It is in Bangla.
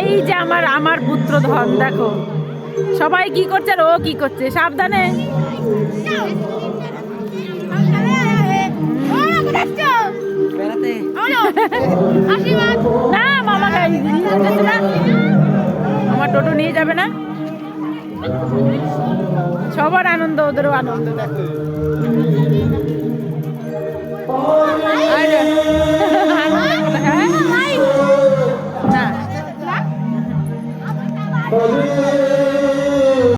এই যে আমার আমার পুত্র ধন, দেখো সবাই কি করছে আর ও কি করছে, সাবধানে। না মামা গাড়ি নিয়ে যাচ্ছে না, আমার টোটো নিয়ে যাবে না। সবার আনন্দ, ওদেরও আনন্দ, দেখো।